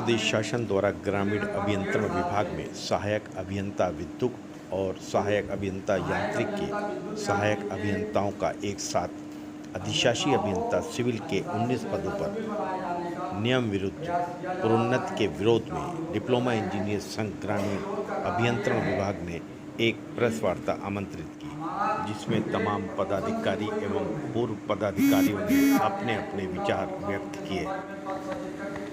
प्रदेश शासन द्वारा ग्रामीण अभियंत्रण विभाग में सहायक अभियंता विद्युत और सहायक अभियंता यांत्रिक के सहायक अभियंताओं का एक साथ अधिशासी अभियंता सिविल के 19 पदों पर नियम विरुद्ध प्रोन्नति के विरोध में डिप्लोमा इंजीनियर संघ ग्रामीण अभियंत्रण विभाग ने एक प्रेस वार्ता आमंत्रित की, जिसमें तमाम पदाधिकारी एवं पूर्व पदाधिकारियों ने अपने अपने विचार व्यक्त किए।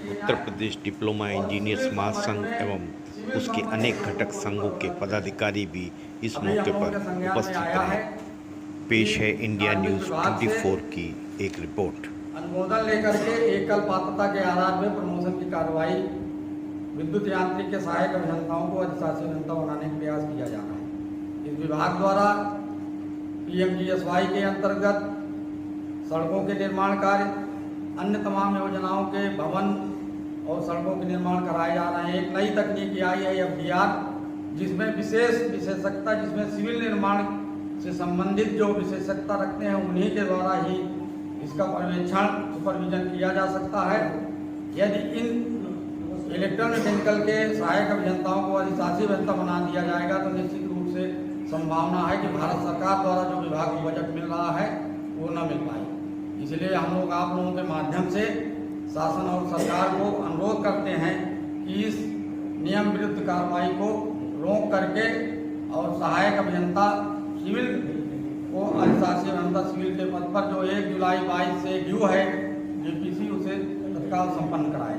उत्तर प्रदेश डिप्लोमा इंजीनियर्स महासंघ एवं उसके अनेक घटक संघों के पदाधिकारी भी इस मौके पर उपस्थित रहे। पेश है इंडिया न्यूज़ 24 की एक रिपोर्ट। अनुमोदन लेकर के एकल पात्रता के आधार पर प्रमोशन की कार्रवाई विद्युत यांत्रिक के सहायक अभियंताओं को अधिशासी अभियंता बनाने का प्रयास किया जा रहा है। इस विभाग द्वारा PMGSY के अंतर्गत सड़कों के निर्माण कार्य, अन्य तमाम योजनाओं के भवन और सड़कों के निर्माण कराए जा रहे हैं। एक नई तकनीक आई है FDR, जिसमें विशेषज्ञता जिसमें सिविल निर्माण से संबंधित जो विशेषज्ञता रखते हैं उन्हीं के द्वारा ही इसका पर्यवेक्षण सुपरविजन किया जा सकता है। यदि इन इलेक्ट्रो मैकेनिकल के सहायक अभियंताओं को अधिशासी अभियंता बना दिया जाएगा तो निश्चित रूप से संभावना है कि भारत सरकार द्वारा जो विभाग को बजट मिल रहा है वो न मिल पाए। इसलिए हम लोग आप लोगों के माध्यम से शासन और सरकार को अनुरोध करते हैं कि इस नियम विरुद्ध कार्रवाई को रोक करके और सहायक अभियंता सिविल को अधिशासी अभियंता सिविल के पद पर जो 1 जुलाई 22 से ड्यू है DPC उसे तत्काल संपन्न कराए।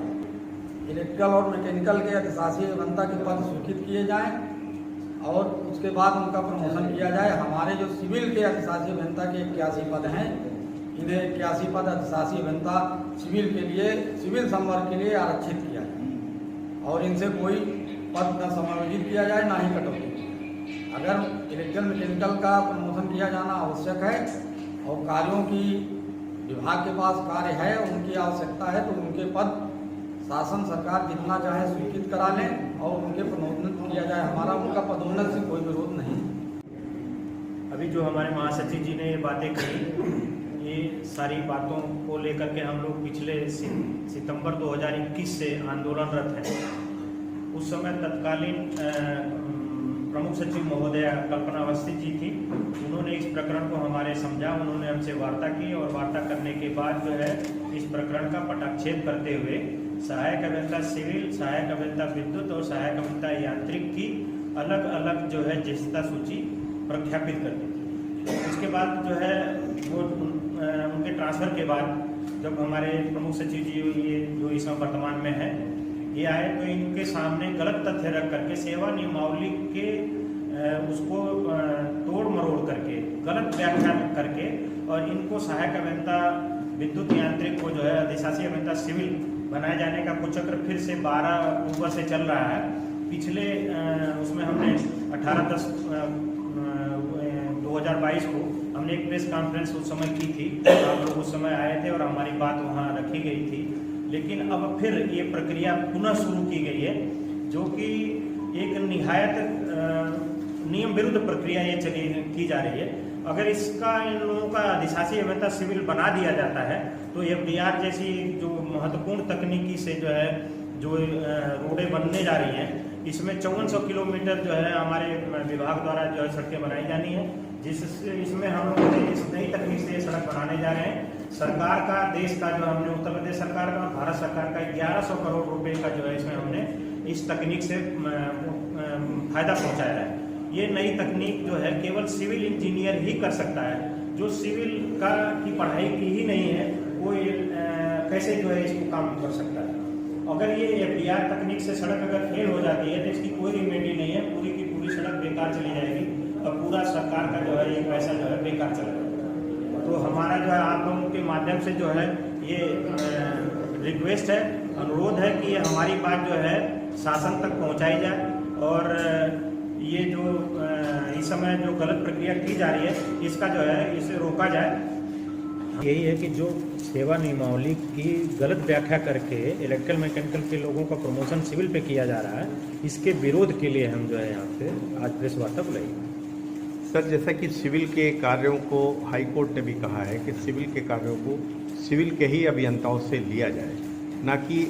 इलेक्ट्रिकल और मैकेनिकल के अधिशासी अभियंता के पद स्वीकृत किए जाएं और उसके बाद उनका प्रमोशन किया जाए। हमारे जो सिविल के अधिशासी अभियंता के 81 पद हैं, इन्हें 81 पद अधिशासी अभियंता सिविल के लिए सिविल संवर्ग के लिए आरक्षित किया जाए और इनसे कोई पद न समायोजित किया जाए, ना ही कटौती की जाए। अगर इलेक्ट्रिकल मैकेनिकल का प्रमोशन किया जाना आवश्यक है और कार्यों की विभाग के पास कार्य है, उनकी आवश्यकता है, तो उनके पद शासन सरकार जितना चाहे स्वीकृत करा लें और उनके प्रोन्नत किया जाए। हमारा उनका पदोन्नत से कोई विरोध नहीं। अभी जो हमारे महासचिव जी ने ये बातें कही, ये सारी बातों को लेकर के हम लोग पिछले सितंबर 2021 से आंदोलनरत हैं। उस समय तत्कालीन प्रमुख सचिव महोदया कल्पना अवस्थी जी थी। उन्होंने इस प्रकरण को हमारे समझा, उन्होंने हमसे वार्ता की और वार्ता करने के बाद जो है इस प्रकरण का पटाक्षेप करते हुए सहायक अभियंता सिविल, सहायक अभियंता विद्युत और सहायक अभियंता यांत्रिक की अलग अलग जो है ज्येष्ठता सूची प्रख्यापित कर दी। उसके बाद जो है वो उनके ट्रांसफर के बाद जब हमारे प्रमुख सचिव जी ये जो इस समय वर्तमान में है ये आए, तो इनके सामने गलत तथ्य रख करके सेवा नियमावली के उसको तोड़ मरोड़ करके गलत व्याख्या करके और इनको सहायक अभियंता विद्युत यांत्रिक को जो है अधिशासी अभियंता सिविल बनाए जाने का कुचक्र फिर से 12 अक्टूबर से चल रहा है। पिछले उसमें हमने 18/10/2022 को हमने एक प्रेस कॉन्फ्रेंस उस समय की थी। आप लोग उस समय आए थे और हमारी बात वहाँ रखी गई थी। लेकिन अब फिर ये प्रक्रिया पुनः शुरू की गई है, जो कि एक निहायत नियम विरुद्ध प्रक्रिया ये की जा रही है। अगर इसका इन लोगों का अधिशासी अभियंता सिविल बना दिया जाता है तो FDR जैसी जो महत्वपूर्ण तकनीकी से जो है जो रोडें बनने जा रही हैं, इसमें 5400 किलोमीटर जो है हमारे विभाग द्वारा जो है सड़कें बनाई जानी है, जिससे इसमें हम लोग इस नई तकनीक से सड़क बनाने जा रहे हैं। सरकार का, देश का जो हमने उत्तर प्रदेश सरकार का और भारत सरकार का 1100 करोड़ रुपए का जो है इसमें हमने इस तकनीक से फायदा पहुंचाया है। ये नई तकनीक जो है केवल सिविल इंजीनियर ही कर सकता है। जो सिविल का की पढ़ाई की ही नहीं है वो कैसे जो है इसको काम कर सकता है। अगर ये FDR तकनीक से सड़क अगर फेल हो जाती है तो इसकी कोई रिमेडी नहीं है, पूरी की पूरी सड़क बेकार चली जाएगी और पूरा सरकार का जो है ये पैसा जो है बेकार चला जाएगा। तो हमारा जो है आप लोगों के माध्यम से जो है ये रिक्वेस्ट है, अनुरोध है कि हमारी बात जो है शासन तक पहुंचाई जाए और ये जो इस समय जो गलत प्रक्रिया की जा रही है इसका जो है इसे रोका जाए। यही है कि जो सेवा नियमावली की गलत व्याख्या करके इलेक्ट्रिकल मैकेनिकल के लोगों का प्रमोशन सिविल पे किया जा रहा है, इसके विरोध के लिए हम जो है यहाँ पे आज प्रेस वार्ता बुलाई। सर, जैसा कि सिविल के कार्यों को हाई कोर्ट ने भी कहा है कि सिविल के कार्यों को सिविल के ही अभियंताओं से लिया जाए, ना कि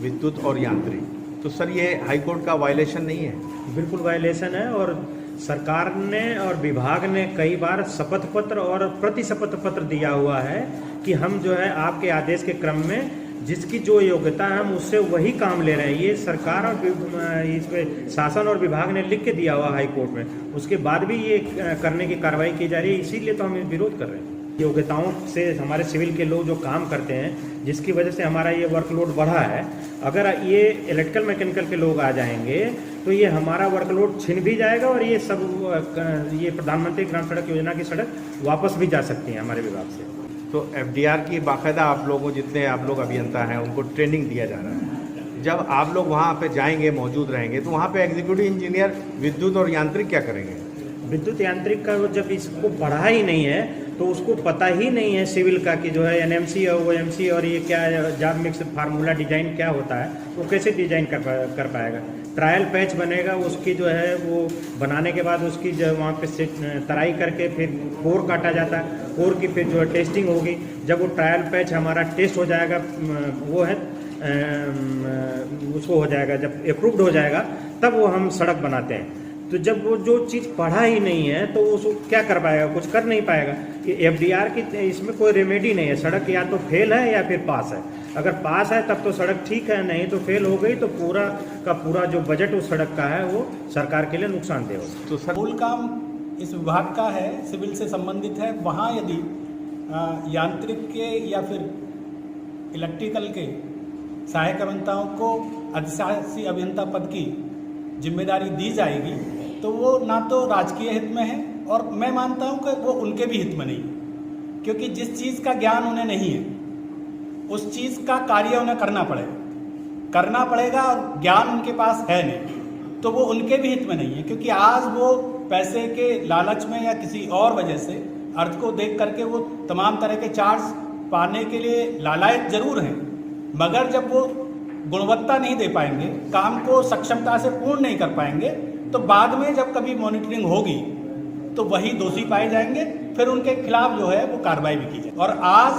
विद्युत और यांत्रिक। तो सर ये हाई कोर्ट का वायलेशन नहीं है? बिल्कुल वायलेशन है, और सरकार ने और विभाग ने कई बार शपथ पत्र और प्रति शपथ पत्र दिया हुआ है कि हम जो है आपके आदेश के क्रम में जिसकी जो योग्यता है हम उससे वही काम ले रहे हैं। ये सरकार और इस पे शासन और विभाग ने लिख के दिया हुआ हाई कोर्ट में, उसके बाद भी ये करने की कार्रवाई की जा रही है। इसीलिए तो हम विरोध कर रहे हैं। योग्यताओं से हमारे सिविल के लोग जो काम करते हैं, जिसकी वजह से हमारा ये वर्कलोड बढ़ा है, अगर ये इलेक्ट्रिकल मैकेनिकल के लोग आ जाएंगे तो ये हमारा वर्कलोड छिन भी जाएगा और ये सब ये प्रधानमंत्री ग्राम सड़क योजना की सड़क वापस भी जा सकती है हमारे विभाग से। तो एफडीआर की बाकायदा आप लोगों, जितने आप लोग अभियंता हैं, उनको ट्रेनिंग दिया जा रहा है। जब आप लोग वहाँ पे जाएंगे, मौजूद रहेंगे, तो वहाँ पे एग्जीक्यूटिव इंजीनियर विद्युत और यांत्रिक क्या करेंगे? विद्युत यांत्रिक का जब इसको पढ़ा ही नहीं है तो उसको पता ही नहीं है सिविल का कि जो है एनएमसी और ओएमसी और ये क्या जॉब मिक्स फार्मूला डिजाइन क्या होता है, वो कैसे डिजाइन कर पाएगा। ट्रायल पैच बनेगा, उसकी जो है वो बनाने के बाद उसकी जो वहाँ पे तराई करके फिर कोर काटा जाता है, कोर की फिर जो है टेस्टिंग होगी। जब वो ट्रायल पैच हमारा टेस्ट हो जाएगा, वो है उसको हो जाएगा, जब अप्रूव्ड हो जाएगा तब वो हम सड़क बनाते हैं। तो जब वो जो चीज़ पढ़ा ही नहीं है तो उसको क्या कर पाएगा, कुछ कर नहीं पाएगा। कि एफडीआर की इसमें कोई रेमेडी नहीं है। सड़क या तो फेल है या फिर पास है। अगर पास है तब तो सड़क ठीक है, नहीं तो फेल हो गई तो पूरा का पूरा जो बजट उस सड़क का है वो सरकार के लिए नुकसानदेह होगा। तो सर मूल काम इस विभाग का है, सिविल से संबंधित है। वहाँ यदि यांत्रिक के या फिर इलेक्ट्रिकल के सहायक अभियंताओं को अधिशासी अभियंता पद की जिम्मेदारी दी जाएगी तो वो ना तो राजकीय हित में है और मैं मानता हूँ कि वो उनके भी हित में नहीं, क्योंकि जिस चीज़ का ज्ञान उन्हें नहीं है उस चीज़ का कार्य उन्हें करना पड़ेगा और ज्ञान उनके पास है नहीं, तो वो उनके भी हित में नहीं है। क्योंकि आज वो पैसे के लालच में या किसी और वजह से अर्थ को देख करके वो तमाम तरह के चार्ज पाने के लिए लालायत जरूर हैं, मगर जब वो गुणवत्ता नहीं दे पाएंगे, काम को सक्षमता से पूर्ण नहीं कर पाएंगे, तो बाद में जब कभी मॉनिटरिंग होगी तो वही दोषी पाए जाएंगे, फिर उनके खिलाफ जो है वो कार्रवाई भी की जाए। और आज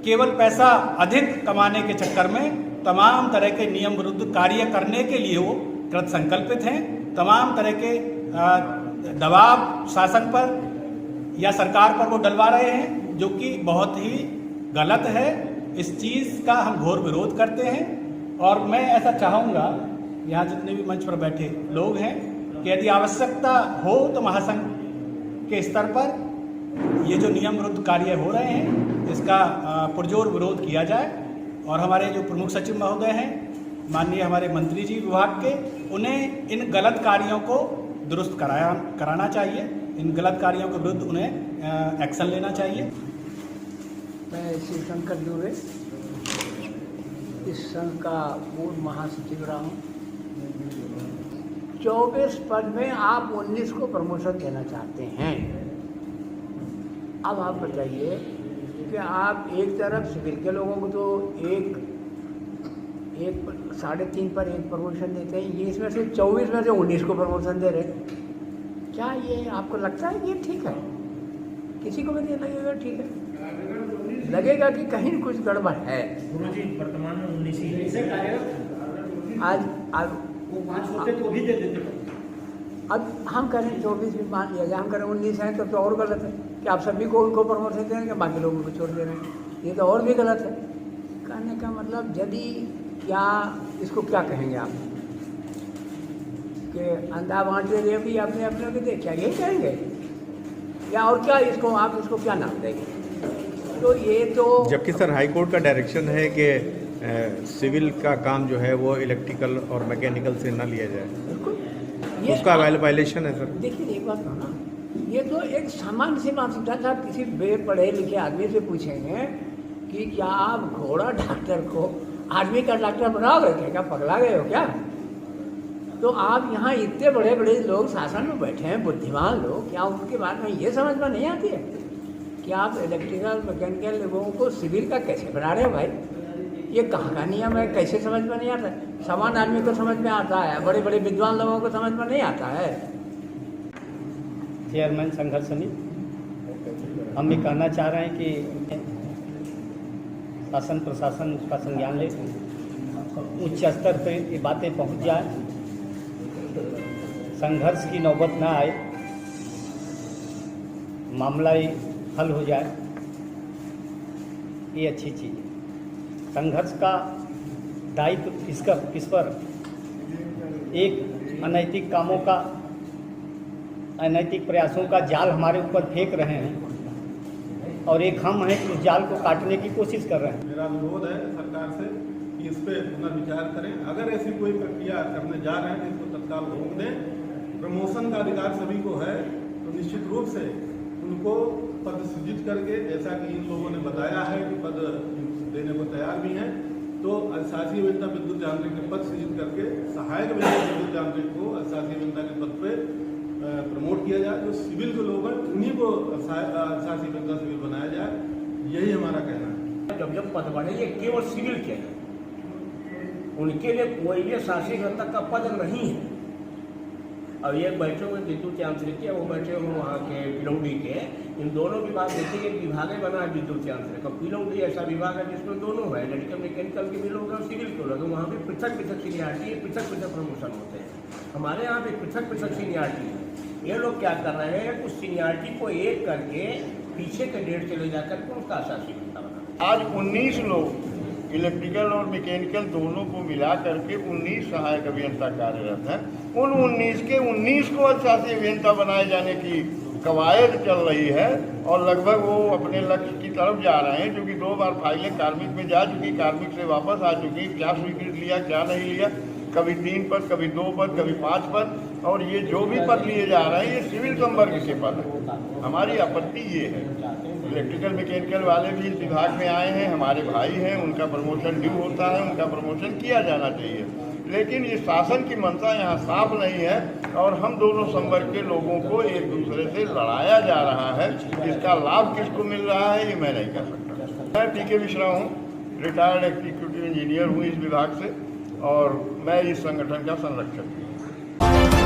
केवल पैसा अधिक कमाने के चक्कर में तमाम तरह के नियम विरुद्ध कार्य करने के लिए वो कृत संकल्पित हैं। तमाम तरह के दबाव शासन पर या सरकार पर वो डलवा रहे हैं, जो कि बहुत ही गलत है। इस चीज़ का हम घोर विरोध करते हैं और मैं ऐसा चाहूँगा, यहाँ जितने भी मंच पर बैठे लोग हैं, कि यदि आवश्यकता हो तो महासंघ के स्तर पर ये जो नियम विरुद्ध कार्य हो रहे हैं इसका पुरजोर विरोध किया जाए। और हमारे जो प्रमुख सचिव महोदय हैं, माननीय हमारे मंत्री जी विभाग के, उन्हें इन गलत कार्यों को दुरुस्त कराना चाहिए। इन गलत कार्यों के विरुद्ध उन्हें एक्शन लेना चाहिए। मैं शिवशंकर दुबे इस संघ का पूर्व महासचिव रहा हूँ। 24 पद में आप 19 को प्रमोशन देना चाहते हैं। अब आप बताइए कि आप एक तरफ सिविल के लोगों को तो एक 3.5 पर एक प्रमोशन देते हैं, ये इसमें से 24 में से 19 को प्रमोशन दे रहे हैं। क्या ये आपको लगता है कि ये ठीक है? किसी को भी नहीं लगेगा ठीक है, लगेगा कि कहीं कुछ गड़बड़ है। गुरुजी वर्तमान में 19 ही है। आज वो 5 होते तो भी दे देते। अब हम करें 24 भी मान लिया जाए, हम करें 19 हैं तो और गलत है कि आप सभी को उनको प्रमोशन दे रहे हैं, बाकी लोगों को छोड़ दे रहे हैं, ये तो और भी गलत है। कहने का मतलब यदि क्या इसको क्या कहेंगे आप कि अंधा बांटे दे भी अपने अपने के दे, क्या यही कहेंगे या और क्या इसको आप इसको क्या नाम देंगे? तो ये तो जबकि सर हाई कोर्ट का डायरेक्शन है कि सिविल का काम जो है वो इलेक्ट्रिकल और मैकेनिकल से ना लिया जाए, बिल्कुल उसका वायलेशन है सर। देखिए एक बात ना, ये तो एक सामान्य सी बात है। आप किसी पढ़े लिखे आदमी से पूछेंगे कि क्या आप घोड़ा डॉक्टर को आदमी का डॉक्टर बनाओगे क्या पगला गए हो क्या? तो आप यहाँ इतने बड़े बड़े लोग शासन में बैठे हैं, बुद्धिमान लोग, क्या उनके बारे में ये समझ में नहीं आती है कि आप इलेक्ट्रिकल मैकेनिकल लोगों को सिविल का कैसे बना रहे हो भाई? ये कहाँ का नियम है, कैसे समझ में नहीं आता है? सामान्य आदमी को समझ में आता है, बड़े बड़े विद्वान लोगों को समझ में नहीं आता है। चेयरमैन संघर्ष समिति, हम ये कहना चाह रहे हैं कि शासन प्रशासन उसका संज्ञान ले, उच्च स्तर पे ये बातें पहुंच जाए, संघर्ष की नौबत ना आए, मामला ही हल हो जाए, ये अच्छी चीज़ है। संघर्ष का दायित्व किस पर एक अनैतिक कामों का, अनैतिक प्रयासों का जाल हमारे ऊपर फेंक रहे हैं और एक हम हैं कि उस जाल को काटने की कोशिश कर रहे हैं। मेरा अनुरोध है सरकार से कि इस पे पुनर्विचार करें। अगर ऐसी कोई प्रक्रिया करने जा रहे हैं तो इसको तत्काल रोक दें। प्रमोशन का अधिकार सभी को है, तो निश्चित रूप से उनको पद सृजित करके, जैसा कि इन लोगों ने बताया है कि पद देने को तैयार भी हैं, तो अधिशासी अभियंता विद्युत यांत्रिक के पद सृजित करके सहायक अभियंता विद्युत यांत्रिक को अधिशासी अभियंता के पद पे प्रमोट किया जाए। जो सिविल के लोग हैं उन्हीं को अधिशासी अभियंता सिविल बनाया जाए, यही हमारा कहना है। जब पद बढ़े ये केवल सिविल के हैं, उनके लिए कोई भी शासी अभियंता का पद नहीं है। अब ये बैठे हुए विद्युत यांत्रिक के, वो बैठे हुए वहाँ के पिलौडी के, इन दोनों विभाग देखिए एक विभाग बना है विद्युत यांत्रिक। अब पिलौडी ऐसा विभाग है जिसमें दोनों है, इलेक्ट्रिकल मैकेनिकल के भी लोग हैं, सिविल के लोग हैं। वहाँ भी पृथक पृथक सीनियरिटी है, पृथक पृथक प्रमोशन होते हैं। हमारे यहाँ भी पृथक पृथक सीनियरिटी है। ये लोग क्या कर रहे हैं, उस सीनियरिटी को एक करके पीछे के डेट से ले जाकर के उसका शासी अभियंता बना। आज 19 लोग इलेक्ट्रिकल और मैकेनिकल दोनों को मिला करके 19 सहायक अभियंता कार्यरत हैं। उन 19 के 19 को अधिशासी अभियंता बनाए जाने की कवायद चल रही है और लगभग वो अपने लक्ष्य की तरफ जा रहे हैं, क्योंकि 2 बार फाइलें कार्मिक में जा चुकी, कार्मिक से वापस आ चुकी, क्या स्वीकृत लिया क्या नहीं लिया, कभी 3 पद, कभी 2 पद, कभी 5 पद, और ये जो भी पद लिए जा रहे हैं ये सिविल संवर्ग के पद है। हमारी आपत्ति ये है, इलेक्ट्रिकल मैकेनिकल वाले भी इस विभाग में आए हैं, हमारे भाई हैं, उनका प्रमोशन ड्यू होता है, उनका प्रमोशन किया जाना चाहिए, लेकिन ये शासन की मंशा यहाँ साफ नहीं है और हम दोनों संवर्ग के लोगों को एक दूसरे से लड़ाया जा रहा है। इसका लाभ किसको मिल रहा है ये मैं नहीं कह सकता। मैं पीके मिश्रा हूँ, रिटायर्ड एग्जीक्यूटिव इंजीनियर हूँ इस विभाग से, और मैं इस संगठन का संरक्षक हूँ।